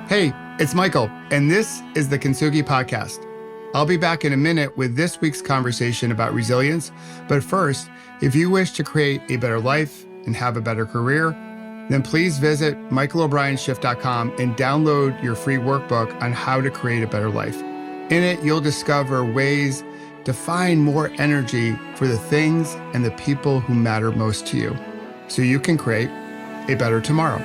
Hey, it's Michael, and this is the Kintsugi Podcast. I'll be back in a minute with this week's conversation about resilience. But first, if you wish to create a better life and have a better career, then please visit michaelobrienshift.com and download your free workbook on how to create a better life. In it, you'll discover ways to find more energy for the things and the people who matter most to you, so you can create a better tomorrow.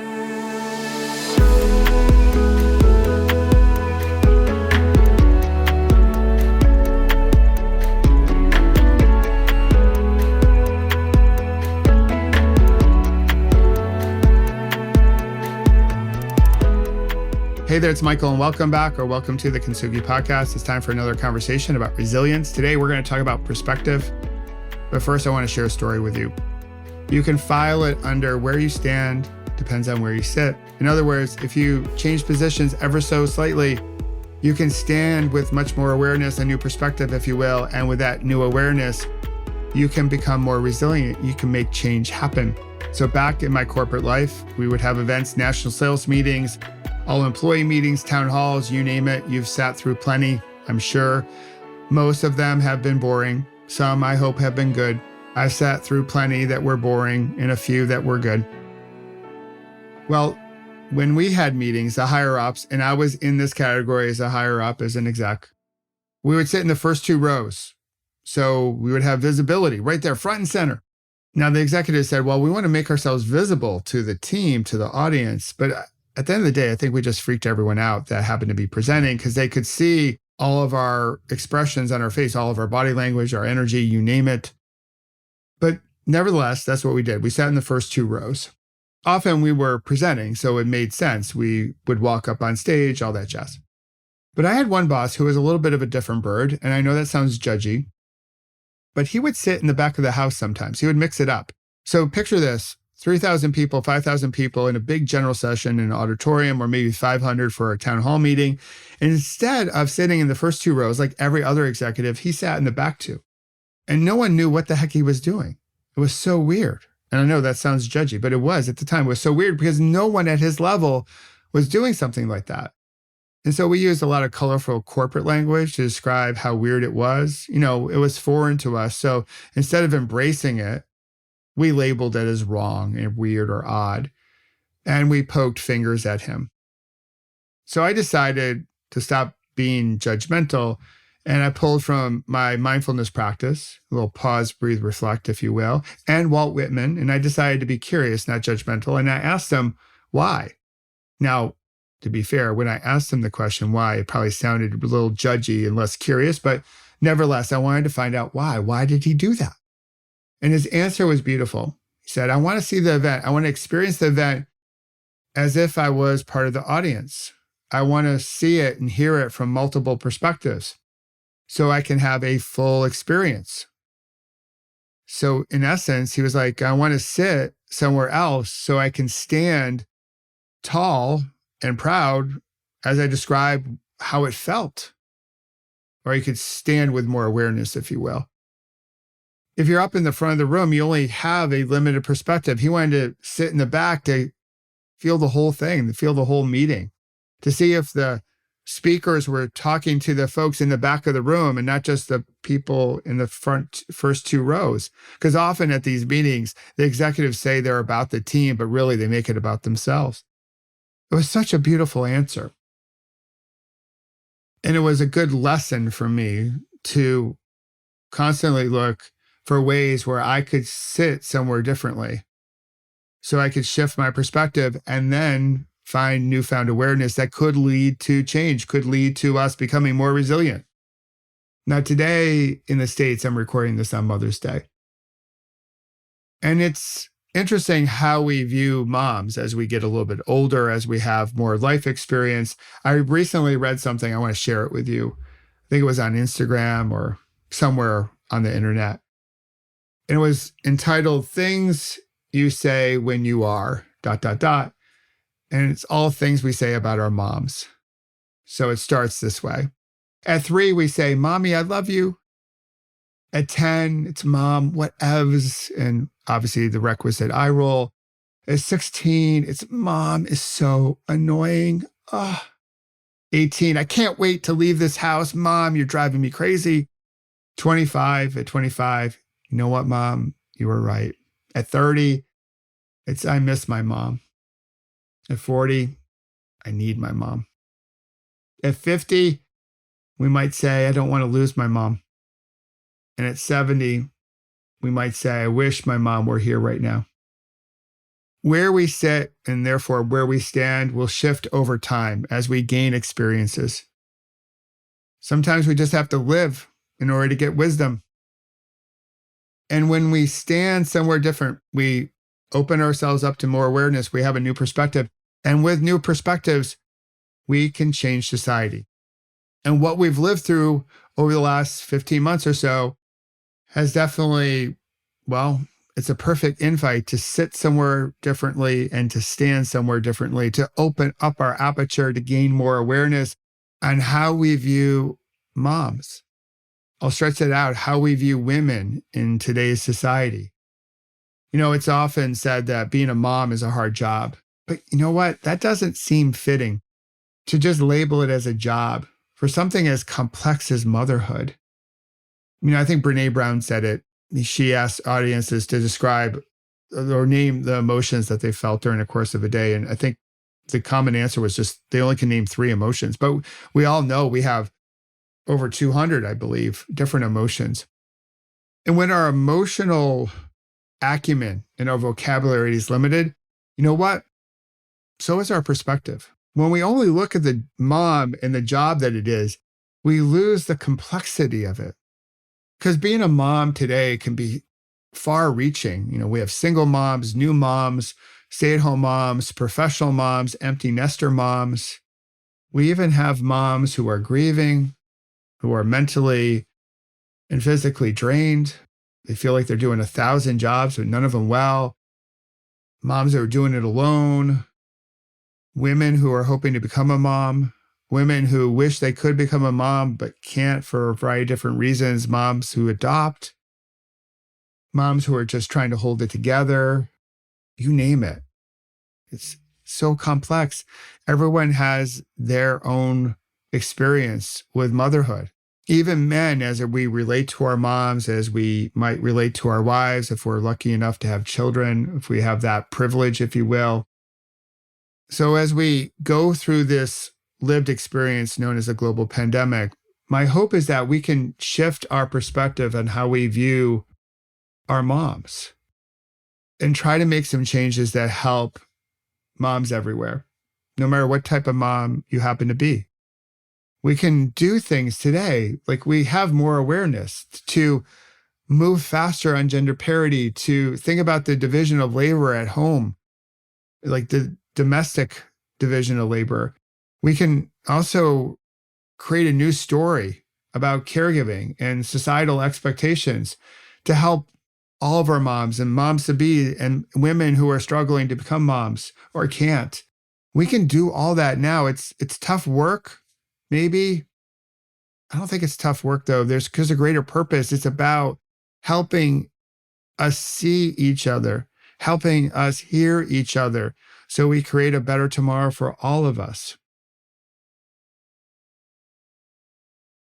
Hey there, it's Michael, and welcome back or welcome to the Kintsugi Podcast. It's time for another conversation about resilience. Today, we're going to talk about perspective. But first, I want to share a story with you. You can file it under where you stand, depends on where you sit. In other words, if you change positions ever so slightly, you can stand with much more awareness, a new perspective, if you will. And with that new awareness, you can become more resilient. You can make change happen. So back in my corporate life, we would have events, national sales meetings, all employee meetings, town halls, you name it. You've sat through plenty, I'm sure. Most of them have been boring. Some, I hope, have been good. I've sat through plenty that were boring and a few that were good. Well, when we had meetings, the higher ups, and I was in this category as a higher up, as an exec, we would sit in the first two rows. So we would have visibility right there, front and center. Now, the executive said, well, we want to make ourselves visible to the team, to the audience, but at the end of the day, I think we just freaked everyone out that happened to be presenting because they could see all of our expressions on our face, all of our body language, our energy, you name it. But nevertheless, that's what we did. We sat in the first two rows. Often we were presenting, so it made sense. We would walk up on stage, all that jazz. But I had one boss who was a little bit of a different bird, and I know that sounds judgy, but he would sit in the back of the house sometimes. He would mix it up. So picture this. 3,000 people, 5,000 people in a big general session in an auditorium, or maybe 500 for a town hall meeting. And instead of sitting in the first two rows like every other executive, he sat in the back two. And no one knew what the heck he was doing. It was so weird. And I know that sounds judgy, but it was at the time. It was so weird because no one at his level was doing something like that. And so we used a lot of colorful corporate language to describe how weird it was. You know, it was foreign to us. So instead of embracing it, we labeled it as wrong and weird or odd, and we poked fingers at him. So I decided to stop being judgmental, and I pulled from my mindfulness practice, a little pause, breathe, reflect, if you will, and Walt Whitman, and I decided to be curious, not judgmental, and I asked him why. Now, to be fair, when I asked him the question why, it probably sounded a little judgy and less curious, but nevertheless, I wanted to find out why. Why did he do that? And his answer was beautiful. He said, I want to see the event. I want to experience the event as if I was part of the audience. I want to see it and hear it from multiple perspectives so I can have a full experience. So in essence, he was like, I want to sit somewhere else so I can stand tall and proud as I describe how it felt. Or you could stand with more awareness, if you will. If you're up in the front of the room, you only have a limited perspective. He wanted to sit in the back to feel the whole thing, to feel the whole meeting, to see if the speakers were talking to the folks in the back of the room and not just the people in the first two rows. Because often at these meetings, the executives say they're about the team, but really they make it about themselves. It was such a beautiful answer. And it was a good lesson for me to constantly look for ways where I could sit somewhere differently so I could shift my perspective and then find newfound awareness that could lead to change, could lead to us becoming more resilient. Now, today in the States, I'm recording this on Mother's Day. And it's interesting how we view moms as we get a little bit older, as we have more life experience. I recently read something, I want to share it with you. I think it was on Instagram or somewhere on the internet. And it was entitled, Things You Say When You Are, ... And it's all things we say about our moms. So it starts this way. At 3, we say, Mommy, I love you. At 10, it's Mom, whatevs. And obviously the requisite eye roll. At 16, it's Mom is so annoying. 18, I can't wait to leave this house. Mom, you're driving me crazy. 25, at 25, you know what, Mom? You were right. At 30, it's I miss my mom. At 40, I need my mom. At 50, we might say, I don't want to lose my mom. And at 70, we might say, I wish my mom were here right now. Where we sit, and therefore where we stand, will shift over time as we gain experiences. Sometimes we just have to live in order to get wisdom. And when we stand somewhere different, we open ourselves up to more awareness. We have a new perspective. And with new perspectives, we can change society. And what we've lived through over the last 15 months or so has definitely, well, it's a perfect invite to sit somewhere differently and to stand somewhere differently, to open up our aperture, to gain more awareness on how we view moms. I'll stretch it out, how we view women in today's society. You know, it's often said that being a mom is a hard job. But you know what? That doesn't seem fitting to just label it as a job for something as complex as motherhood. You know, I think Brene Brown said it. She asked audiences to describe or name the emotions that they felt during the course of a day. And I think the common answer was just they only can name 3 emotions. But we all know we have over 200, I believe, different emotions. And when our emotional acumen and our vocabulary is limited, you know what? So is our perspective. When we only look at the mom and the job that it is, we lose the complexity of it. Because being a mom today can be far reaching. You know, we have single moms, new moms, stay-at-home moms, professional moms, empty nester moms. We even have moms who are grieving, who are mentally and physically drained. They feel like they're doing 1,000 jobs, but none of them well. Moms that are doing it alone. Women who are hoping to become a mom. Women who wish they could become a mom, but can't for a variety of different reasons. Moms who adopt. Moms who are just trying to hold it together. You name it. It's so complex. Everyone has their own experience with motherhood. Even men, as we relate to our moms, as we might relate to our wives, if we're lucky enough to have children, if we have that privilege, if you will. So as we go through this lived experience known as a global pandemic, my hope is that we can shift our perspective on how we view our moms and try to make some changes that help moms everywhere, no matter what type of mom you happen to be. We can do things today, like we have more awareness to move faster on gender parity, to think about the division of labor at home, like the domestic division of labor. We can also create a new story about caregiving and societal expectations to help all of our moms and moms to be and women who are struggling to become moms or can't. We can do all that now. It's tough work, maybe. I don't think it's tough work though. There's a greater purpose. It's about helping us see each other, helping us hear each other so we create a better tomorrow for all of us.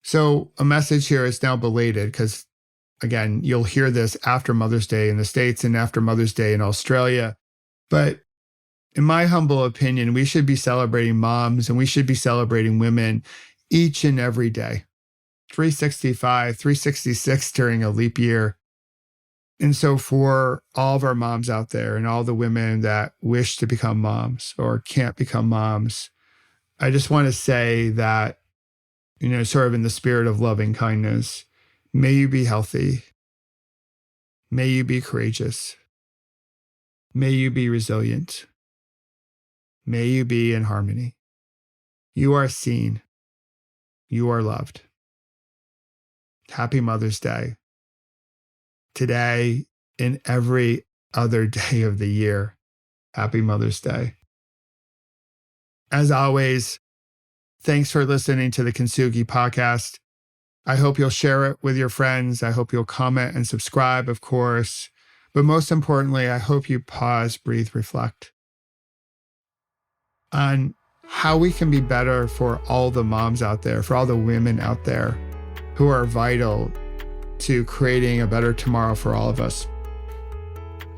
So a message here is now belated because, again, you'll hear this after Mother's Day in the States and after Mother's Day in Australia. But in my humble opinion, we should be celebrating moms and we should be celebrating women each and every day. 365, 366 during a leap year. And so for all of our moms out there and all the women that wish to become moms or can't become moms, I just want to say that, you know, sort of in the spirit of loving kindness, may you be healthy. May you be courageous. May you be resilient. May you be in harmony. You are seen. You are loved. Happy Mother's Day. Today and every other day of the year. Happy Mother's Day. As always, thanks for listening to the Kintsugi podcast. I hope you'll share it with your friends. I hope you'll comment and subscribe, of course. But most importantly, I hope you pause, breathe, reflect on how we can be better for all the moms out there, for all the women out there who are vital to creating a better tomorrow for all of us.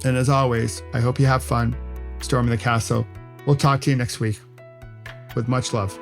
And as always, I hope you have fun storming the castle. We'll talk to you next week. With much love.